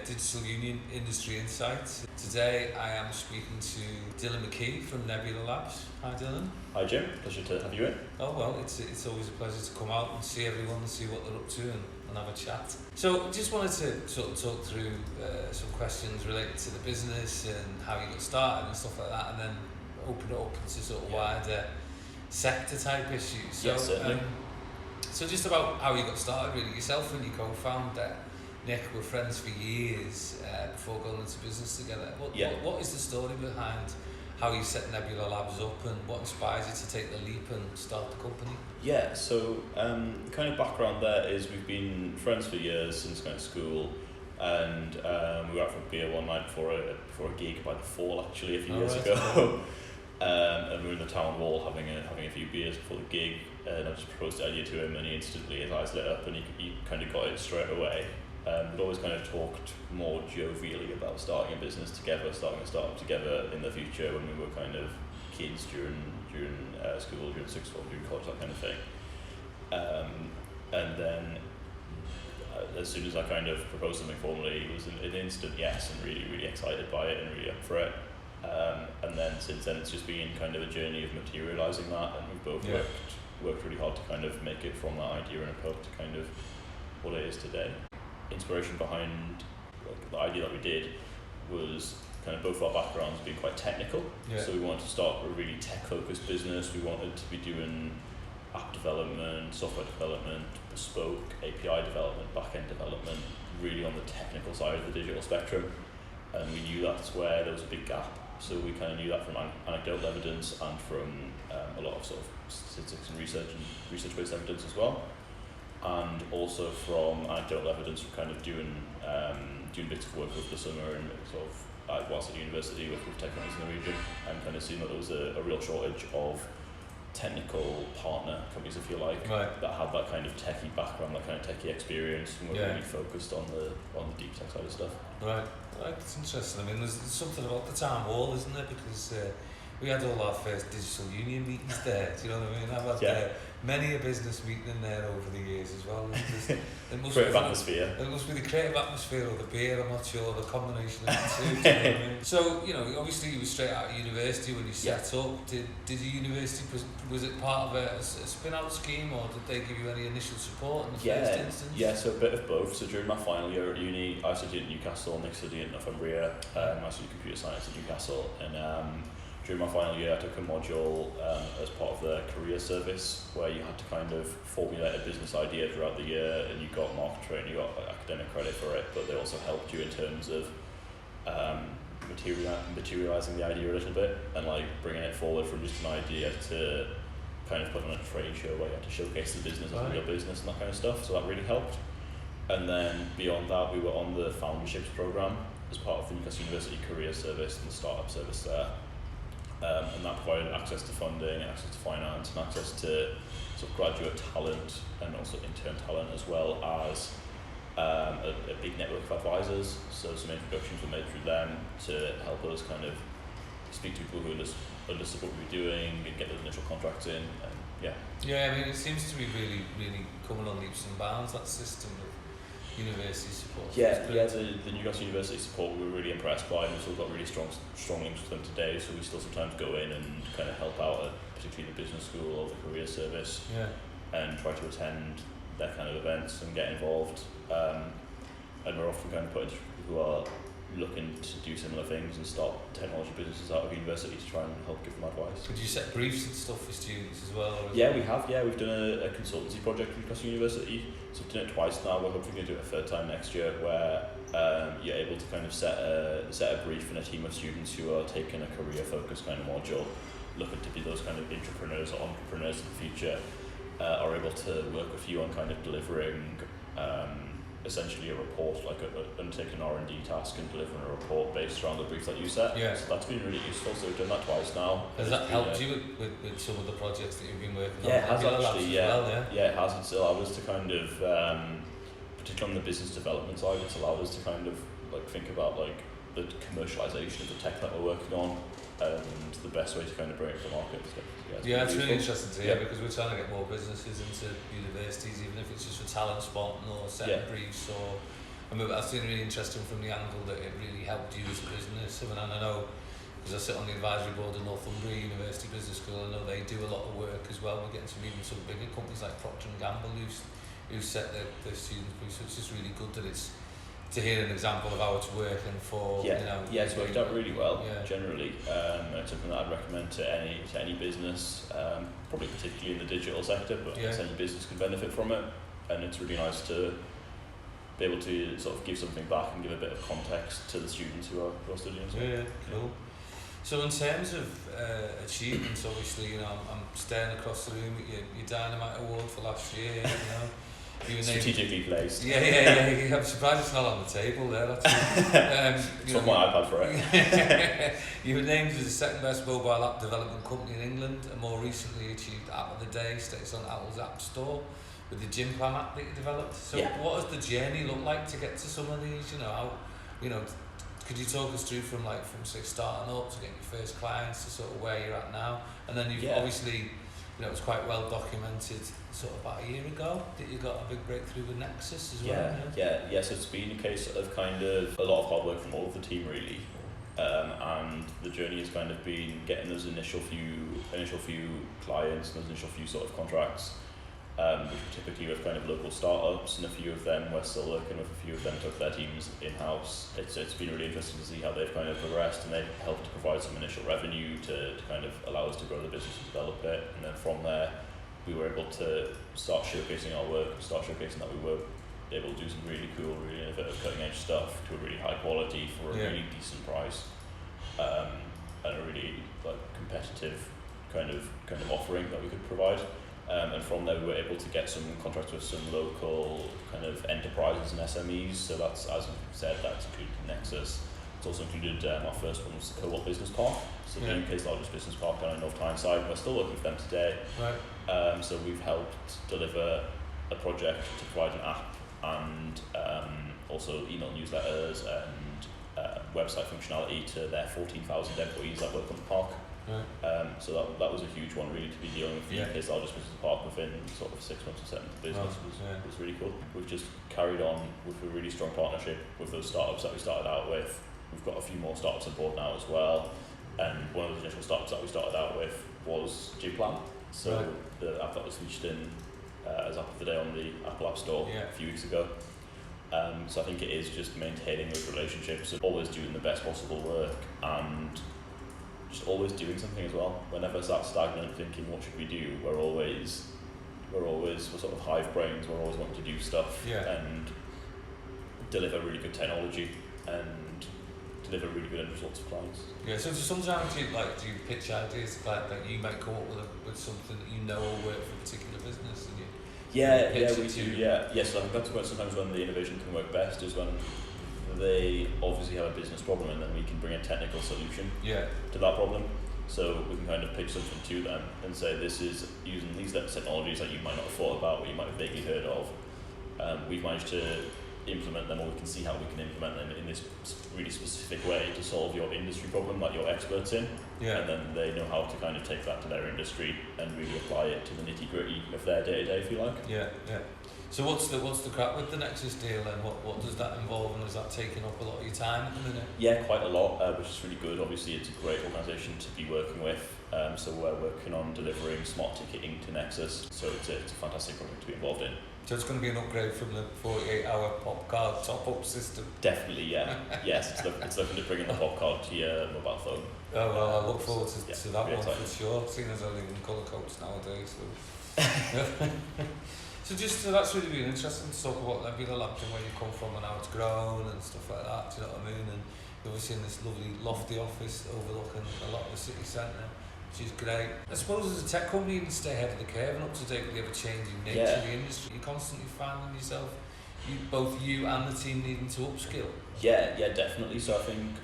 Digital Union Industry Insights. Today I am speaking to Dylan Mckee from Nebula Labs. Hi Dylan. Hi Jim, pleasure to have you in. Oh well, it's always a pleasure to come out and see everyone and see what they're up to and have a chat. So just wanted to sort of talk through some questions related to the business and how you got started and stuff like that, and then open it up into sort of wider sector type issues. So, yes, certainly. So just about how you got started, really. Yourself and your co-founder Nick were friends for years before going into business together. What is the story behind how you set Nebula Labs up, and what inspires you to take the leap and start the company? Yeah, so kind of background there is we've been friends for years since kind of school, and we were out for a beer one night before a gig by the Fall actually a few years ago. And we were in the town hall having a few beers before the gig, and I just proposed the idea to him, and he instantly, his eyes lit up, and he kind of got it straight away. We'd always kind of talked more jovially about starting a business together, starting a startup together in the future when we were kind of kids during school, during sixth form, during college, that kind of thing. And then as soon as I kind of proposed something formally, it was an instant yes, and really, really excited by it and really up for it. And then since then it's just been kind of a journey of materialising that, and we've both worked really hard to kind of make it from that idea in a pub to kind of what it is today. Inspiration behind the idea that we did was kind of both our backgrounds being quite technical. So we wanted to start a really tech-focused business. We wanted to be doing app development, software development, bespoke API development, back-end development, really on the technical side of the digital spectrum. And we knew that's where there was a big gap. So we kind of knew that from anecdotal evidence and from a lot of sort of statistics and research-based evidence as well. And also from anecdotal evidence from kind of doing bits of work over the summer and sort of whilst at university with tech companies in the region, and kind of seeing that there was a real shortage of technical partner companies, if you like, that had that kind of techie background, that kind of techie experience, and were really focused on the deep tech side of stuff. Right, it's interesting. I mean, there's something about the town hall, isn't there? Because we had all our first digital union meetings there. Do you know what I mean? I've had many a business meeting in there over the years as well. It must creative atmosphere. It must be the creative atmosphere or the beer. I'm not sure, the combination of the two. Do you know what I mean? So obviously you were straight out of university when you set up. Did the university, was it part of a spin-out scheme, or did they give you any initial support in the first instance? Yeah, so a bit of both. So during my final year at uni, I studied at Newcastle, Nick studied at Northumbria. I studied computer science at Newcastle, and during my final year I took a module as part of the career service, where you had to kind of formulate a business idea throughout the year, and you got market training, you got academic credit for it, but they also helped you in terms of materialising the idea a little bit, and like bringing it forward from just an idea to kind of putting on a trade show where you had to showcase the business as a real business and that kind of stuff, so that really helped. And then beyond that, we were on the founderships programme as part of the Newcastle University Career Service and the startup service there. And that provided access to funding, access to finance, and access to sort of graduate talent and also intern talent, as well as a big network of advisors. So some introductions were made through them to help us kind of speak to people who understood what we were doing and get those initial contracts in. And I mean, it seems to be really, really coming on leaps and bounds, that system of university support. The Newcastle University support we were really impressed by, and we've still got really strong links with them today, so we still sometimes go in and kind of help out at particularly the business school or the career service, and try to attend their kind of events and get involved, and we're often kind of put into people who are looking to do similar things and start technology businesses out of university to try and help give them advice. Could you set briefs and stuff for students as well? We have. We've done a consultancy project with Newcastle University, so we've done it twice now. We're hopefully going to do it a third time next year, where you're able to kind of set a brief in a team of students who are taking a career-focused kind of module, looking to be those kind of intrapreneurs or entrepreneurs in the future, are able to work with you on kind of delivering essentially a report, like undertaking an R&D task and delivering a report based around the brief that you set. So that's been really useful, so we've done that twice now. Has that helped you with some of the projects that you've been working on? It has actually, it has. It's allowed us to kind of, particularly on the business development side, it's allowed us to kind of like think about like the commercialization of the tech that we're working on, and the best way to kind of bring it to market. It's really interesting to hear, because we're trying to get more businesses into universities, even if it's just for talent spotting or setting briefs or I mean, I think really interesting from the angle that it really helped you as a business. I mean, and I know, because I sit on the advisory board of Northumbria University Business School, I know they do a lot of work as well. We're getting to meet some bigger companies like Procter & Gamble who've set their students through, so it's just really good that it's to hear an example of how it's working for, yeah. you know. Yeah, it's worked out really well, yeah. generally. It's something that I'd recommend to any business, probably particularly in the digital sector, but Yeah. any business can benefit from it, and it's really nice to be able to sort of give something back and give a bit of context to the students who are studying. So. Yeah, cool. So in terms of achievements, obviously, you know, I'm staring across the room at your Dynamite Award for last year, you know. You were named, strategically placed. Yeah. I'm surprised it's not on the table there. That's it's on my iPad for it. You were named as the second best mobile app development company in England, and more recently achieved App of the Day status on Apple's App Store with the gym plan app that you developed. So what has the journey looked like to get to some of these? You know, how, you know, could you talk us through from say starting up to getting your first clients to sort of where you're at now? And then you've obviously, you know, it was quite well documented sort of about a year ago that you got a big breakthrough with Nexus as well. Yeah. So it's been a case of kind of a lot of hard work from all of the team really, and the journey has kind of been getting those initial few clients, those initial few sort of contracts, which were typically with kind of local startups, and a few of them we're still working with. A few of them took their teams in-house. It's been really interesting to see how they've kind of progressed, and they've helped to provide some initial revenue to kind of allow us to grow the business and develop it. And then from there, we were able to start showcasing our work, start showcasing that we were able to do some really cool, really innovative, cutting-edge stuff to a really high quality for a really decent price, and a really competitive kind of offering that we could provide. And from there, we were able to get some contracts with some local kind of enterprises and SMEs. So that's, as you said, that's included Nexus. It's also included our first one was the Co-op Business Park, so the UK's largest business park down in North Tyneside. We're still working with them today. Right. So we've helped deliver a project to provide an app and also email newsletters and website functionality to their 14,000 employees that work on the park. Right. So that was a huge one, really, to be dealing with the UK's largest business park within sort of 6 months of setting the business was really cool. We've just carried on with a really strong partnership with those startups that we started out with. We've got a few more startups on board now as well, and one of those initial startups that we started out with was Gym Plan. So the app that was featured in as App of the Day on the Apple App Store a few weeks ago. So I think it is just maintaining those relationships, and always doing the best possible work, and just always doing something as well. Whenever it's that stagnant, thinking what should we do, we're sort of hive brains. We're always wanting to do stuff and deliver really good technology and deliver really good end results for clients. Yeah. So sometimes do you pitch ideas to clients that you might come up with something that you know will work for a particular business, and we do. Yes, I think that's when sometimes when the innovation can work best is when they obviously have a business problem, and then we can bring a technical solution to that problem. So we can kind of pitch something to them and say, this is using these technologies that you might not have thought about or you might have vaguely heard of. We've managed to implement them, or we can see how we can implement them in this really specific way to solve your industry problem that you're experts in. And then they know how to kind of take that to their industry and really apply it to the nitty-gritty of their day-to-day, if you like. So what's the crack with the Nexus deal then? What does that involve, and is that taking up a lot of your time at the minute? Yeah, quite a lot, which is really good. Obviously, it's a great organisation to be working with. So we're working on delivering smart ticketing to Nexus. So it's a fantastic project to be involved in. So it's going to be an upgrade from the 48-hour pop card top-up system? Definitely, yeah. Yes, it's looking to bring in the pop card to your mobile phone. Oh, well, I look forward to that one for sure, seeing as I live in colour codes nowadays. So that's really been interesting to talk about Nebula Labs and where you come from and how it's grown and stuff like that, do you know what I mean? And you're obviously in this lovely lofty office overlooking a lot of the city centre, which is great. I suppose as a tech company you can stay ahead of the curve and up to date with the ever-changing nature of the industry. You're constantly finding yourself, both you and the team needing to upskill. Yeah, definitely. So I think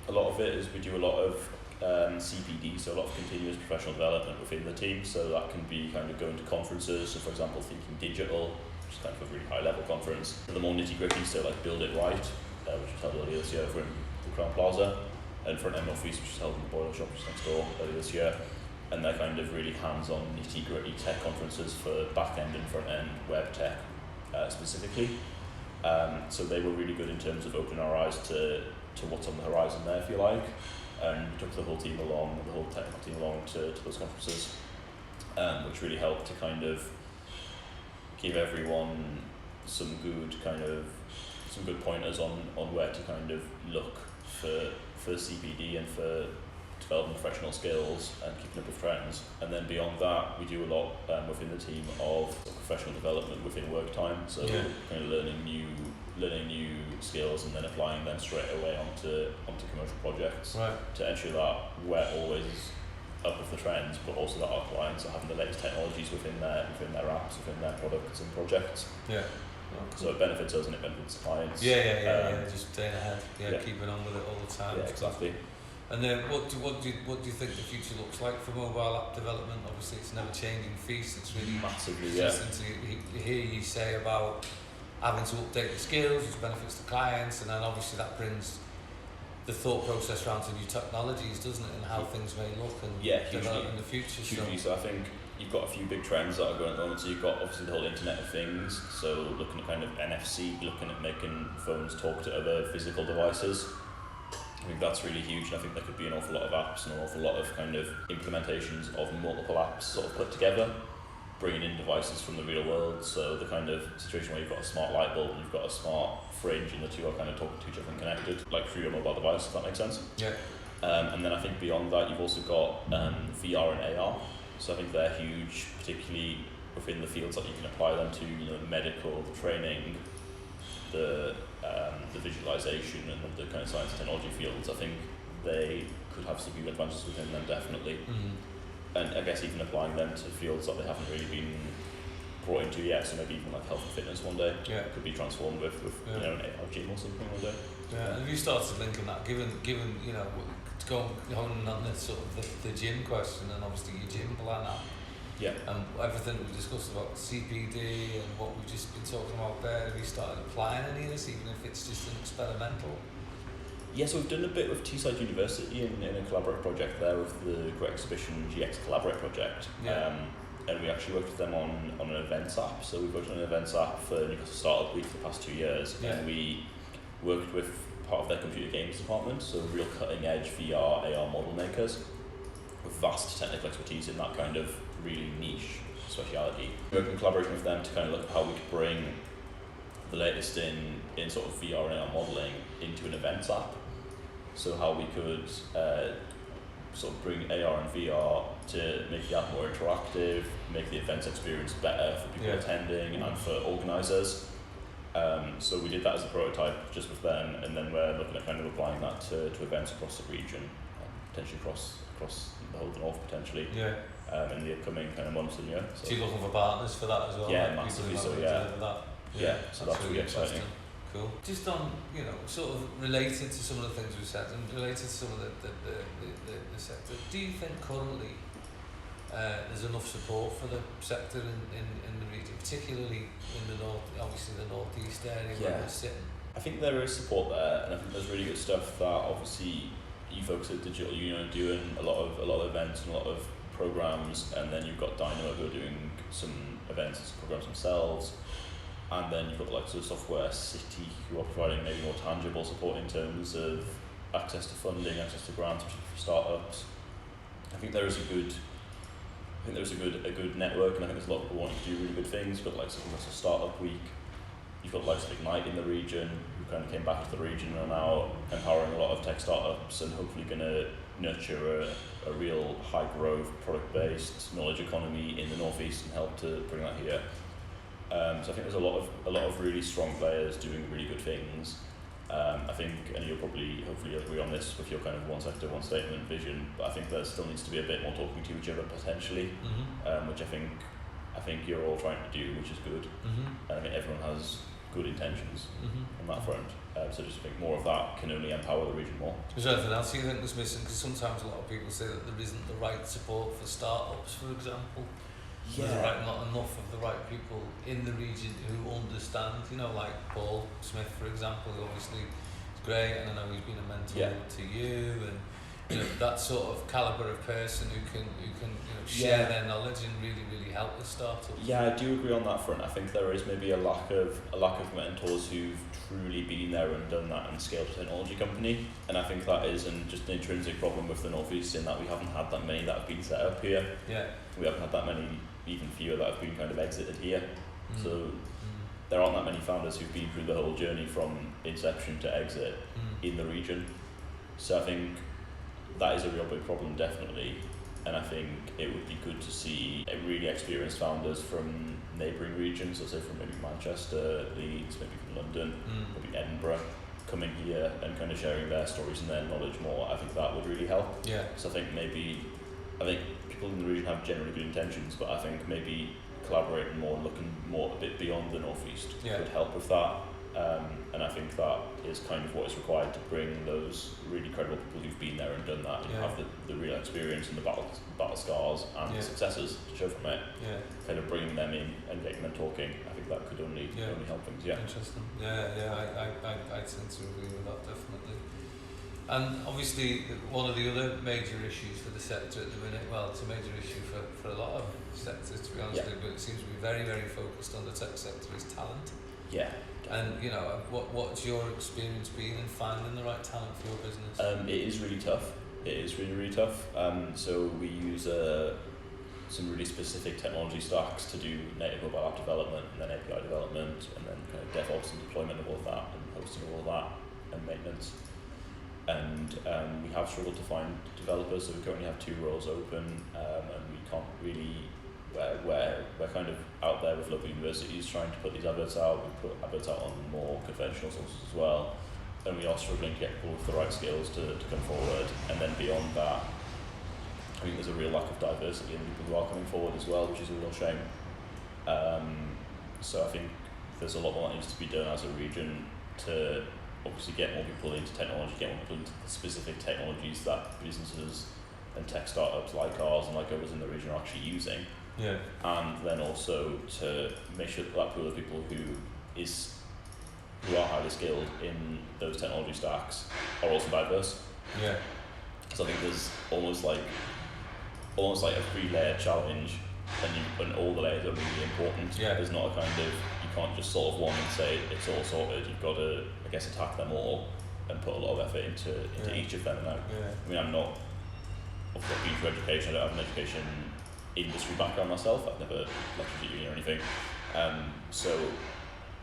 a lot of it is we do a lot of CPD, so a lot of continuous professional development within the team. So that can be kind of going to conferences. So for example, Thinking Digital, which is kind of a really high level conference. For the more nitty gritty, so like Build It Right, which was held earlier this year over in the Crown Plaza, and for an Northeast, which is held in the Boiler Shop, which is next door earlier this year. And they're kind of really hands-on, nitty-gritty tech conferences for back-end and front-end web tech specifically. So they were really good in terms of opening our eyes to what's on the horizon there, if you like, and took the whole technical team along to those conferences, which really helped to kind of give everyone some good pointers on where to kind of look for CPD and for developing professional skills and keeping up with trends. And then beyond that, we do a lot within the team of professional development within work time. So kind of learning new skills and then applying them straight away onto commercial projects, to ensure that we're always up with the trends, but also that our clients are having the latest technologies within their apps, within their products and projects. Yeah. Oh, cool. So it benefits us and it benefits clients. Just staying ahead. Keeping on with it all the time. Yeah, exactly. And then what do you think the future looks like for mobile app development? Obviously, it's never changing feast. It's really massively to hear you say about having to update the skills, which benefits the clients, and then obviously that brings the thought process around to new technologies, doesn't it, and how things may look and develop in the future. Hugely. So I think you've got a few big trends that are going at the moment. So you've got obviously the whole Internet of Things, so looking at kind of NFC, looking at making phones talk to other physical devices. I think that's really huge, and I think there could be an awful lot of apps and an awful lot of kind of implementations of multiple apps sort of put together, bringing in devices from the real world. So the kind of situation where you've got a smart light bulb and you've got a smart fridge and the two are kind of talking to each other and connected, like through your mobile device, if that makes sense. Yeah. And then I think beyond that, you've also got VR and AR. So I think they're huge, particularly within the fields that you can apply them to, medical, the training, the visualization and the kind of science and technology fields. I think they could have some huge advantages within them, definitely. And I guess even applying them to fields that they haven't really been brought into yet, so maybe even like health and fitness one day could be transformed with an AR gym or something one day. Yeah, and have you started linking that, given going on the sort of the gym question and obviously your gym plan app, and everything we discussed about CPD and what we've just been talking about there, have you started applying any of this, even if it's just an experimental? Yeah, so we've done a bit with Teesside University in a collaborative project there with the Great Exhibition GX Collaborate project. And we actually worked with them on an events app. So we've worked on an events app for Newcastle Startup Week for the past 2 years, and we worked with part of their computer games department, so real cutting edge VR, AR model makers with vast technical expertise in that kind of really niche speciality. We worked in collaboration with them to kind of look at how we could bring the latest in sort of VR and AR modelling into an events app. So how we could sort of bring AR and VR to make the app more interactive, make the events experience better for people attending and for organisers. So we did that as a prototype just with them, and then we're looking at kind of applying that to events across the region, potentially across the whole north potentially. In the upcoming kind of months and year. So you're looking for partners for that as well? Yeah, massively so, so that's really exciting. Cool. Just on, sort of related to some of the things we said and related to some of the sector, do you think currently there's enough support for the sector in the region, particularly in the north, obviously the northeast area where we're sitting? I think there is support there, and I think there's really good stuff that obviously you folks at Digital Union are doing a lot of events and a lot of programs, and then you've got Dynamo who are doing some events and some programs themselves. And then you've got the likes of Software City who are providing maybe more tangible support in terms of access to funding, access to grants, particularly for startups. I think there is a good network, and I think there's a lot of people wanting to do really good things. You've got like something like a Startup Week. You've got like Ignite in the region who kind of came back to the region and are now empowering a lot of tech startups and hopefully going to nurture a real high growth, product based knowledge economy in the northeast and help to bring that here. So I think there's a lot of really strong players doing really good things. I think, and you'll probably hopefully agree on this with your kind of one sector, one statement vision, but I think there still needs to be a bit more talking to each other potentially, which I think you're all trying to do, which is good. And I think everyone has good intentions on that front. So just think more of that can only empower the region more. Is there anything else you think was missing? Because sometimes a lot of people say that there isn't the right support for startups, for example. There's not enough of the right people in the region who understand, like Paul Smith, for example, who obviously is great, and I know he's been a mentor to you, and that sort of caliber of person who can share their knowledge and really help the startups. Yeah, I do agree on that front. I think there is maybe a lack of mentors who've truly been there and done that and scaled a technology company, and I think that is just an intrinsic problem with the Northeast in that we haven't had that many that have been set up here. Yeah. We haven't had that many, even fewer, that have been kind of exited here. So there aren't that many founders who've been through the whole journey from inception to exit in the region. So I think that is a real big problem, definitely. And I think it would be good to see really experienced founders from neighbouring regions, so from maybe Manchester, Leeds, maybe from London, maybe Edinburgh, coming here and kind of sharing their stories and their knowledge more. I think that would really help. Yeah. So I think people in the region have generally good intentions, but I think maybe collaborating more and looking more a bit beyond the Northeast could help with that. And I think that is kind of what is required to bring those really credible people who've been there and done that and have the real experience and the battle scars and the successes to show from it. Yeah. Kind of bringing them in and getting them talking. I think that could only help things. Yeah. Interesting. I tend to agree with that, definitely. And obviously, one of the other major issues for the sector at the minute, well, it's a major issue for a lot of sectors, to be honest with you, but it seems to be very, very focused on the tech sector, is talent. Yeah. And what's your experience been in finding the right talent for your business? It is really tough. It is really tough. So we use some really specific technology stacks to do native mobile app development and then API development and then kind of DevOps and deployment of all of that and hosting of all that and maintenance. And we have struggled to find developers, so we currently have 2 roles open, and we can't really. We're kind of out there with local universities trying to put these adverts out. We put adverts out on more conventional sources as well, and we are struggling to get people with the right skills to come forward. And then beyond that, I think there's a real lack of diversity in people who are coming forward as well, which is a real shame. So I think there's a lot more that needs to be done as a region to obviously get more people into technology, get more people into the specific technologies that businesses and tech startups like ours and like others in the region are actually using. Yeah. And then also to make sure that pool of people who are highly skilled in those technology stacks are also diverse. Yeah. So I think there's almost like a 3-layer challenge, and all the layers are really important. Yeah. There's not a kind of, you can't just solve one and say it's all sorted. You've got to, I guess, attack them all and put a lot of effort into each of them. And I mean, I'm not, obviously I've been through education, I don't have an education industry background myself. I've never lectured at uni or anything. So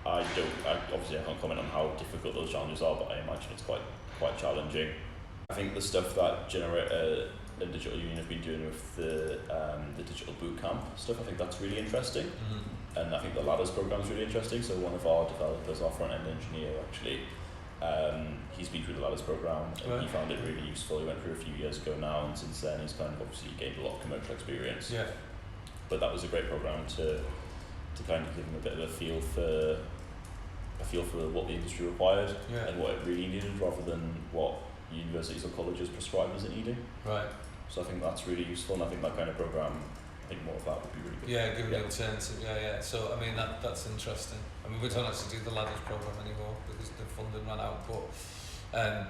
I can't comment on how difficult those challenges are, but I imagine it's quite challenging. I think the stuff that a digital union have been doing with the digital bootcamp stuff, I think that's really interesting. Mm-hmm. And I think the Ladders program is really interesting. So one of our developers, our front end engineer actually, he's been through the Ladders program and he found it really useful. He went through a few years ago now, and since then he's kind of obviously gained a lot of commercial experience. Yeah. But that was a great program to kind of give him a bit of a feel for what the industry required and what it really needed, rather than what universities or colleges prescribed as it needing. Right. So I think that's really useful, and I think that kind of program, I think more of that would be really good. Yeah, give an alternative. Yeah. So I mean that's interesting. I mean we don't actually do the Ladders program anymore because the funding ran out, but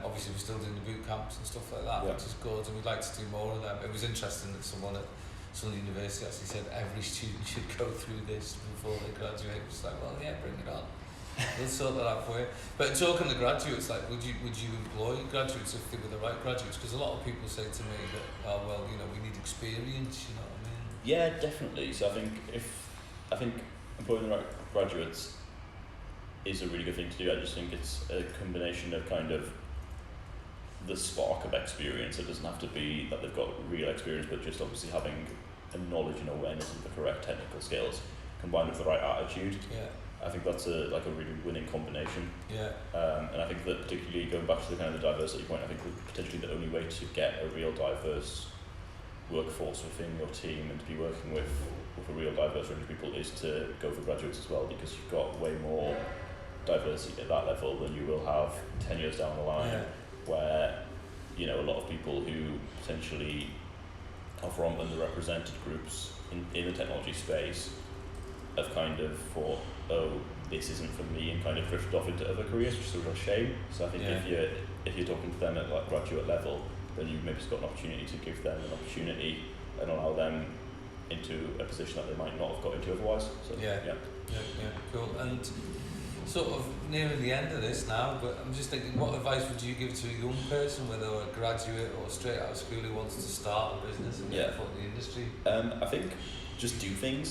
obviously we're still doing the boot camps and stuff like that, which is good, and we'd like to do more of them. It was interesting that someone at some university actually said every student should go through this before they graduate. It's like, well, yeah, bring it on. We'll sort that out for you. But talking to graduates, like, would you employ graduates if they were the right graduates? Because a lot of people say to me that, oh well, we need experience. You know what I mean? Yeah, definitely. So I think employing the right graduates is a really good thing to do. I just think it's a combination of kind of the spark of experience. It doesn't have to be that they've got real experience, but just obviously having a knowledge and awareness of the correct technical skills combined with the right attitude. Yeah. I think that's a really winning combination. Yeah. And I think that particularly going back to the kind of the diversity point, I think that potentially the only way to get a real diverse workforce within your team and to be working with a real diverse range of people is to go for graduates as well, because you've got way more diversity at that level than you will have 10 years down the line, where a lot of people who potentially are from underrepresented groups in the technology space have kind of thought, oh, this isn't for me, and kind of drifted off into other careers, which is a real shame. So I think if you're talking to them at like graduate level, then you've maybe just got an opportunity to give them an opportunity and allow them into a position that they might not have got into otherwise. So Yeah, cool. And sort of nearing the end of this now, but I'm just thinking, what advice would you give to a young person, whether a graduate or straight out of school, who wants to start a business and get a foot in the industry? I think just do things.